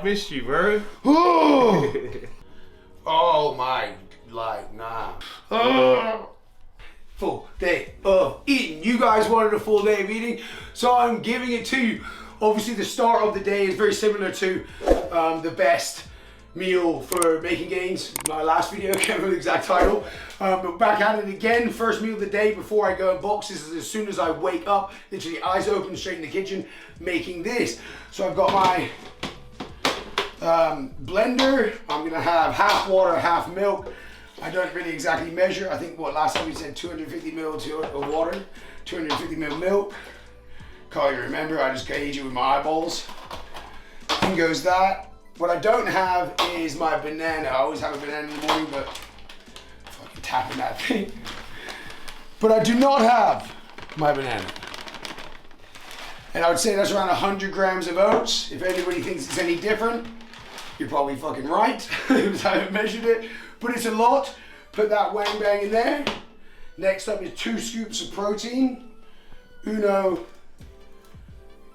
missed you, bro. Oh my, like, nah. Full day of eating. You guys wanted a full day of eating, so I'm giving it to you. Obviously, the start of the day is very similar to the best meal for making gains. My last video, I can't remember the exact title. But back at it again. First meal of the day before I go and box. This is as soon as I wake up, literally eyes open, straight in the kitchen, making this. So I've got my blender. I'm gonna have half water, half milk. I don't really exactly measure. I think what last time we said 250 ml of water, 250 ml milk. Can't even remember. I just gauge it with my eyeballs. In goes that. What I don't have is my banana. I always have a banana in the morning, but fucking tapping that thing. But I do not have my banana. And I would say that's around 100 grams of oats. If anybody thinks it's any different, you're probably fucking right, because I haven't measured it. But it's a lot. Put that wang bang in there. Next up is 2 scoops of protein. Uno,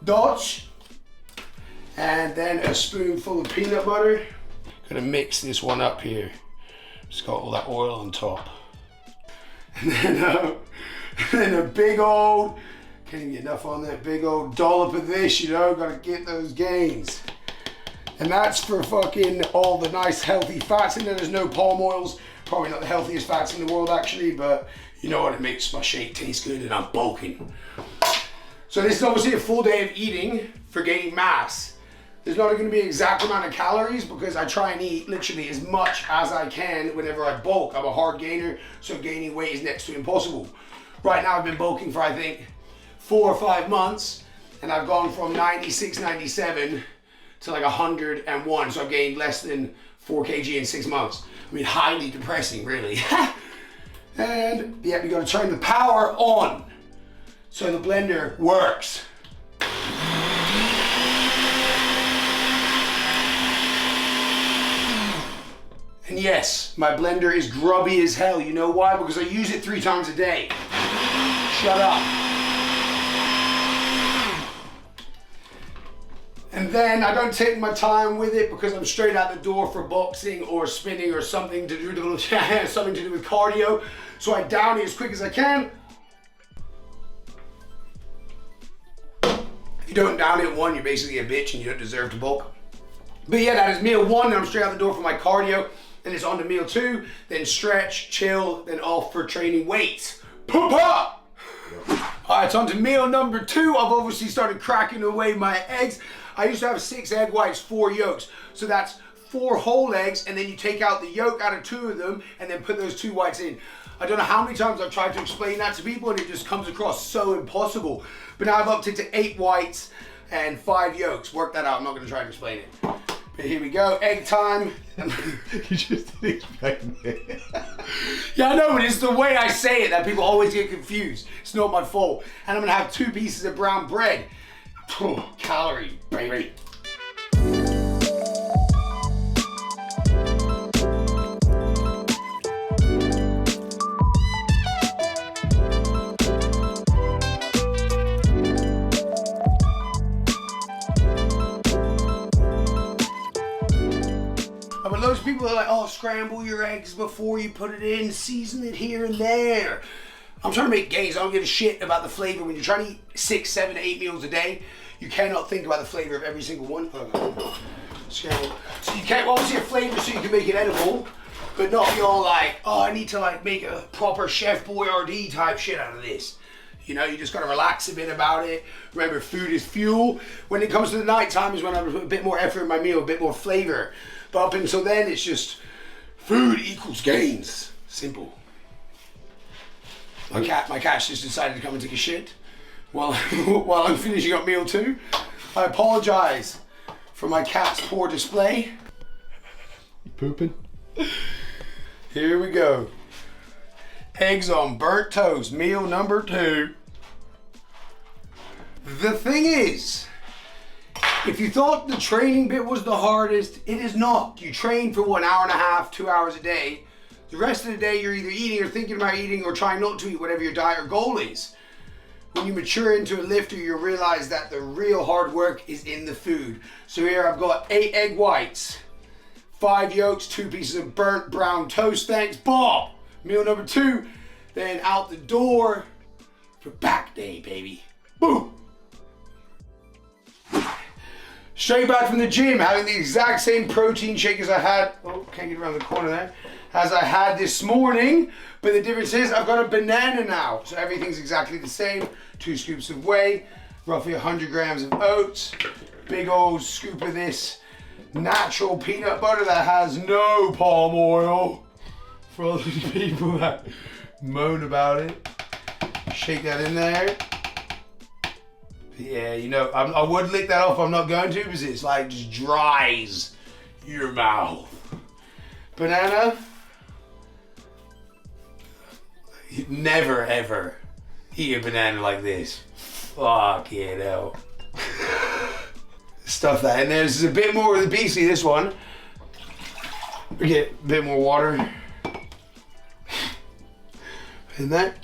dos. And then a spoonful of peanut butter. Gonna mix this one up here. It's got all that oil on top. And then a big old, can't even get enough on that, big old dollop of this, you know, gotta get those gains. And that's for fucking all the nice healthy fats in there. There's no palm oils. Probably not the healthiest fats in the world actually, but you know what, it makes my shake taste good and I'm bulking. So this is obviously a full day of eating for gaining mass. There's not going to be an exact amount of calories because I try and eat literally as much as I can whenever I bulk. I'm a hard gainer, so gaining weight is next to impossible. Right now I've been bulking for I think 4 or 5 months and I've gone from 96, 97 to like 101, so I've gained less than 4 kg in 6 months. I mean, highly depressing, really. And yeah, we gotta turn the power on so the blender works. And yes, my blender is grubby as hell. You know why? Because I use it 3 times a day. Shut up. And then I don't take my time with it because I'm straight out the door for boxing or spinning or something to do with cardio. So I down it as quick as I can. If you don't down it 1, you're basically a bitch and you don't deserve to bulk. But yeah, that is meal 1, and I'm straight out the door for my cardio. Then it's on to meal 2, then stretch, chill, then off for training weights. Poopa! Alright, it's on to meal number 2. I've obviously started cracking away my eggs. I used to have 6 egg whites, 4 yolks. So that's 4 whole eggs, and then you take out the yolk out of 2 of them, and then put those 2 whites in. I don't know how many times I've tried to explain that to people, and it just comes across so impossible. But now I've upped it to 8 whites and 5 yolks. Work that out, I'm not gonna try and explain it. But here we go, egg time. You just didn't explain it. Yeah, I know, but it's the way I say it that people always get confused. It's not my fault. And I'm gonna have 2 pieces of brown bread. Calorie, baby. But those people are like, oh, scramble your eggs before you put it in, season it here and there. I'm trying to make gains. I don't give a shit about the flavor. When you're trying to eat 6, 7, 8 meals a day, you cannot think about the flavor of every single one. So you can't obviously have flavor so you can make it edible, but not be all like, oh, I need to like make a proper Chef Boyardee type shit out of this. You know, you just gotta relax a bit about it. Remember, food is fuel. When it comes to the night time is when I put a bit more effort in my meal, a bit more flavor. But up until then, it's just food equals gains. Simple. My cat just decided to come and take a shit while I'm finishing up meal 2. I apologize for my cat's poor display. You pooping? Here we go. Eggs on burnt toast, meal number 2. The thing is, if you thought the training bit was the hardest, it is not. You train for 1 hour and a half, 2 hours a day. The rest of the day you're either eating or thinking about eating or trying not to eat, whatever your diet or goal is. when you mature into a lifter, you realize that the real hard work is in the food. So here I've got 8 egg whites, 5 yolks, 2 pieces of burnt brown toast. Thanks, Bob. Meal number 2. Then out the door for back day, baby. Boom. Straight back from the gym, having the exact same protein shake as I had, oh, can't get around the corner there, as I had this morning, but the difference is I've got a banana now. So everything's exactly the same. 2 scoops of whey, roughly 100 grams of oats, big old scoop of this natural peanut butter that has no palm oil for all those people that moan about it. Shake that in there. Yeah, you know, I would lick that off, I'm not going to, because it's like just dries your mouth. Banana. Never ever eat a banana like this. Fuck it out. Stuff that in there. This is a bit more of the beastly, this one. We get a bit more water. In that.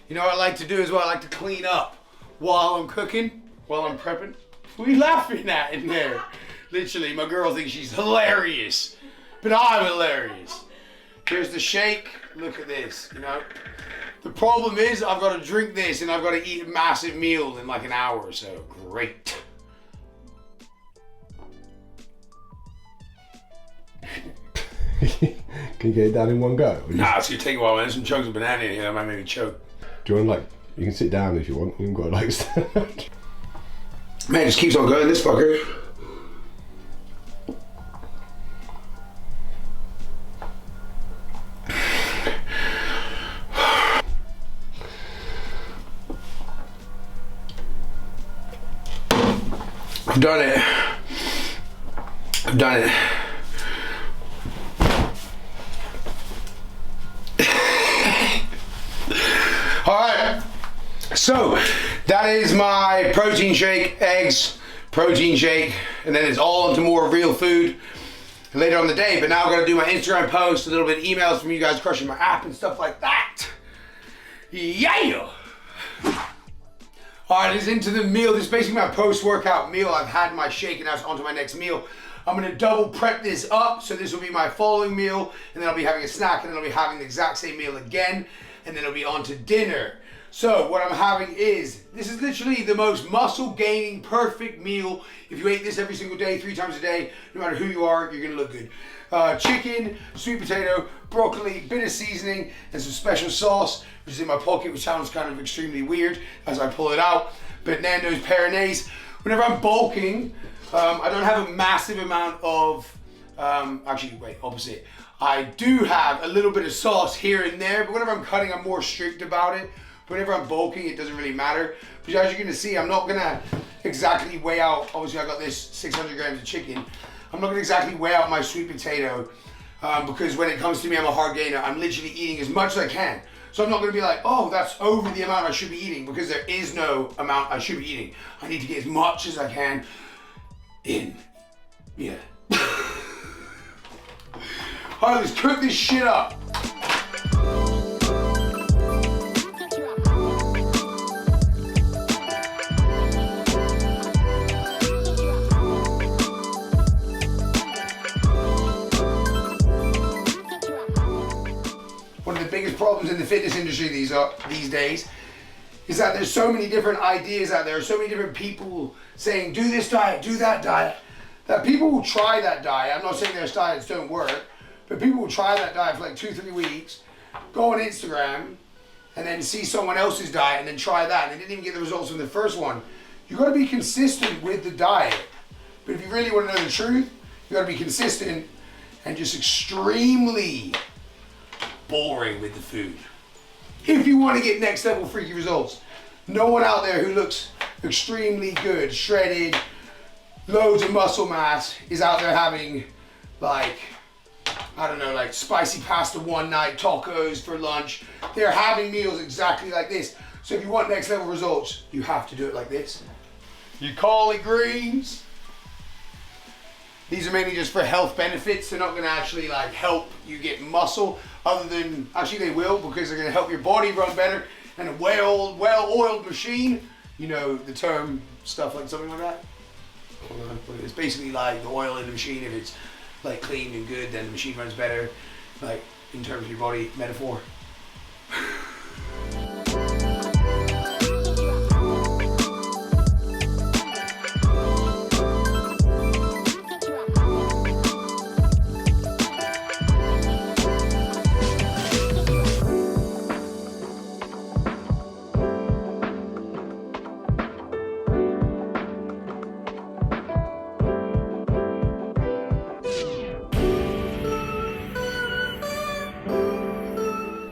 You know what I like to do as well? I like to clean up while I'm cooking, while I'm prepping. What are you laughing at in there? Literally, my girl thinks she's hilarious, but I'm hilarious. Here's the shake. Look at this, you know. The problem is I've got to drink this and I've got to eat a massive meal in like an hour or so. Great. Can you get it down in one go? Nah, it's gonna take a while, man. There's some chunks of banana in here that might make me choke. Do you want you can sit down if you want. You haven't got to like stand. Man, it just keeps on going, this fucker. I've done it. I've done it. Alright, so that is my protein shake, eggs, protein shake, and then it's all into more real food later on in the day. But now I'm going to do my Instagram post, a little bit of emails from you guys crushing my app and stuff like that. Yeah! Alright, it's into the meal. This is basically my post-workout meal. I've had my shake and now it's on to my next meal. I'm going to double prep this up, so this will be my following meal, and then I'll be having a snack, and then I'll be having the exact same meal again, and then it'll be on to dinner. So what I'm having is, this is literally the most muscle gaining, perfect meal. If you ate this every single day, 3 times a day, no matter who you are, you're gonna look good. Chicken, sweet potato, broccoli, bit of seasoning, and some special sauce, which is in my pocket, which sounds kind of extremely weird as I pull it out. But Nando's Peronaise. Whenever I'm bulking, I don't have a massive amount of, actually wait, opposite. I do have a little bit of sauce here and there, but whenever I'm cutting, I'm more strict about it. Whenever I'm bulking, it doesn't really matter. But as you're gonna see, I'm not gonna exactly weigh out, obviously I got this 600 grams of chicken. I'm not gonna exactly weigh out my sweet potato because when it comes to me, I'm a hard gainer. I'm literally eating as much as I can. So I'm not gonna be like, oh, that's over the amount I should be eating, because there is no amount I should be eating. I need to get as much as I can in. Yeah. All right, let's cook this shit up. One of the biggest problems in the fitness industry these days is that there's so many different ideas out there, so many different people saying, do this diet, do that diet, that people will try that diet. I'm not saying their diets don't work, but people will try that diet for like 2-3 weeks, go on Instagram, and then see someone else's diet and then try that, and they didn't even get the results from the first one. You gotta be consistent with the diet. But if you really wanna know the truth, you gotta be consistent and just extremely boring with the food. If you wanna get next level freaky results, no one out there who looks extremely good, shredded, loads of muscle mass is out there having like, I don't know, like spicy pasta one night, tacos for lunch. They're having meals exactly like this. So if you want next level results, you have to do it like this. You call it greens. These are mainly just for health benefits. They're not going to actually like help you get muscle, other than, actually they will, because they're going to help your body run better. And a well-oiled machine, you know the term, stuff like something like that. But it's basically like the oil in the machine. If it's like clean and good, then the machine runs better, like in terms of your body metaphor.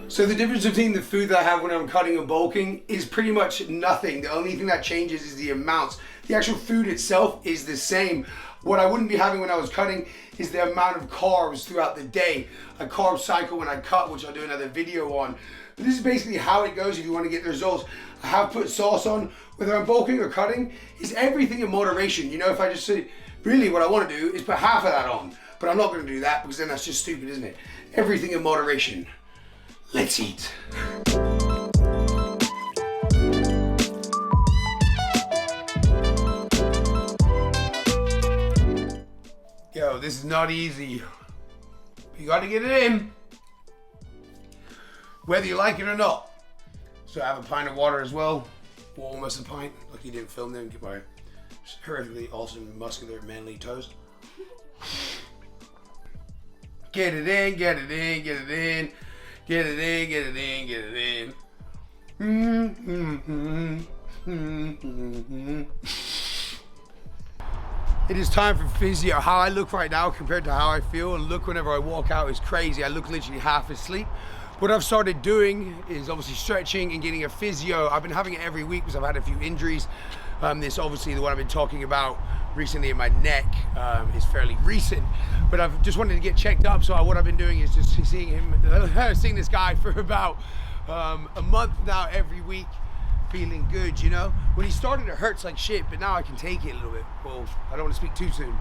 So the difference between the food that I have when I'm cutting and bulking is pretty much nothing. The only thing that changes is the amounts. The actual food itself is the same. What I wouldn't be having when I was cutting is the amount of carbs throughout the day. I carb cycle when I cut, which I'll do another video on. But this is basically how it goes if you want to get the results. I have put sauce on, whether I'm bulking or cutting, is everything in moderation. You know, if I just say, really what I want to do is put half of that on. But I'm not going to do that because then that's just stupid, isn't it? Everything in moderation. Let's eat. Yo, this is not easy. You gotta get it in, whether you like it or not. So I have a pint of water as well. Well, almost a pint. Look, you didn't film them. Get my horrifically awesome, muscular, manly toes. Get it in, get it in, get it in. Get it in, get it in, get it in. It is time for physio. How I look right now compared to how I feel and look whenever I walk out is crazy. I look literally half asleep. What I've started doing is obviously stretching and getting a physio. I've been having it every week because I've had a few injuries. This obviously the one I've been talking about recently in my neck is fairly recent, but I've just wanted to get checked up. So what I've been doing is just seeing this guy for about a month now every week, feeling good, you know? When he started it hurts like shit, but now I can take it a little bit. Well, I don't want to speak too soon.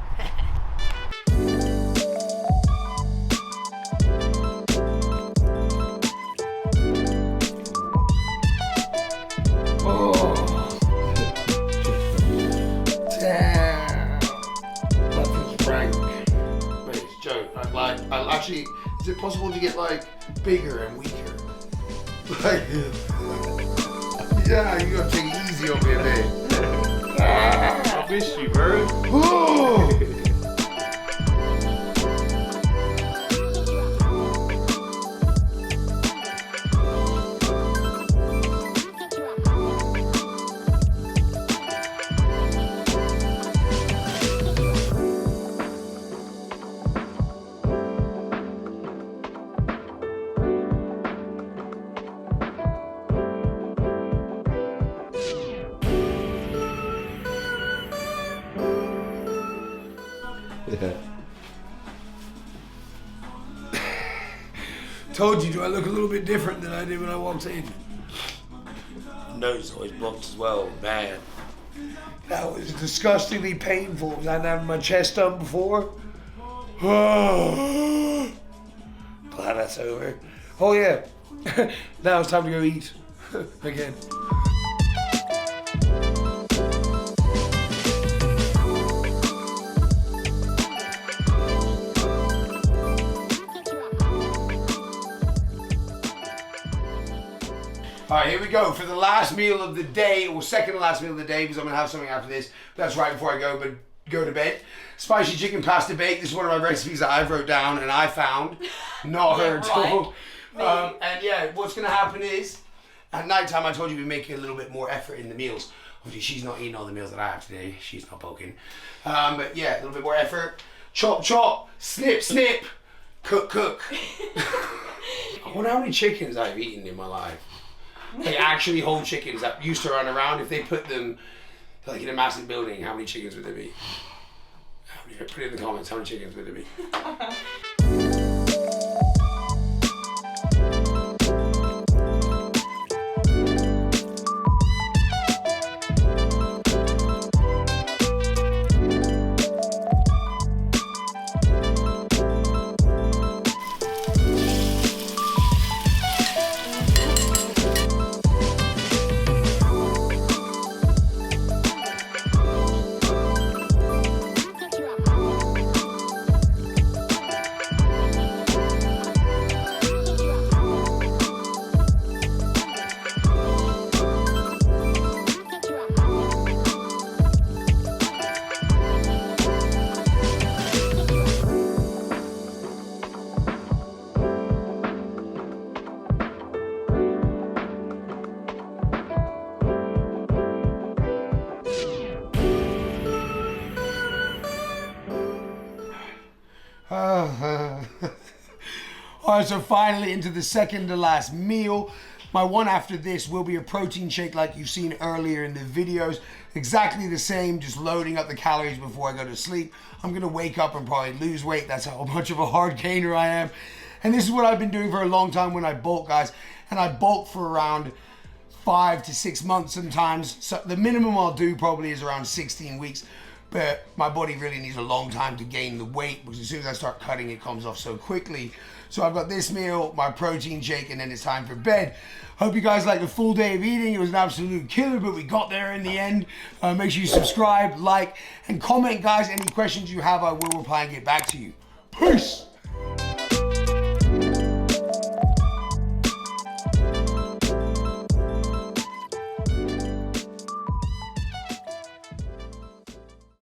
Actually, is it possible to get like bigger and weaker? Like, yeah, you gotta take it easy on me a bit. I miss you, bro. Yeah. Told you, do I look a little bit different than I did when I walked in? Nose always blocked as well, man. That was disgustingly painful because I hadn't had my chest done before. Glad that's over. Oh yeah, now it's time to go eat again. All right, here we go for the last meal of the day, or second to last meal of the day, because I'm gonna have something after this. That's right before I go to bed. Spicy chicken pasta bake. This is one of my recipes that I wrote down and I found, not her at all. And yeah, what's gonna happen is at nighttime, I told you we make a little bit more effort in the meals. Obviously, she's not eating all the meals that I have today. She's not poking. But yeah, a little bit more effort. Chop, chop, snip, snip, cook, cook. I wonder how many chickens I've eaten in my life. Like actually whole chickens that used to run around. If they put them like in a massive building, how many chickens would there be? Put it in the comments, how many chickens would there be? All right, so finally into the second to last meal. My one after this will be a protein shake like you've seen earlier in the videos. Exactly the same, just loading up the calories before I go to sleep. I'm gonna wake up and probably lose weight. That's how much of a hard gainer I am. And this is what I've been doing for a long time when I bulk, guys. And I bulk for around 5 to 6 months sometimes. So the minimum I'll do probably is around 16 weeks. But my body really needs a long time to gain the weight because as soon as I start cutting, it comes off so quickly. So I've got this meal, my protein shake, and then it's time for bed. Hope you guys liked the full day of eating. It was an absolute killer, but we got there in the end. Make sure you subscribe, like, and comment, guys. Any questions you have, I will reply and get back to you. Peace!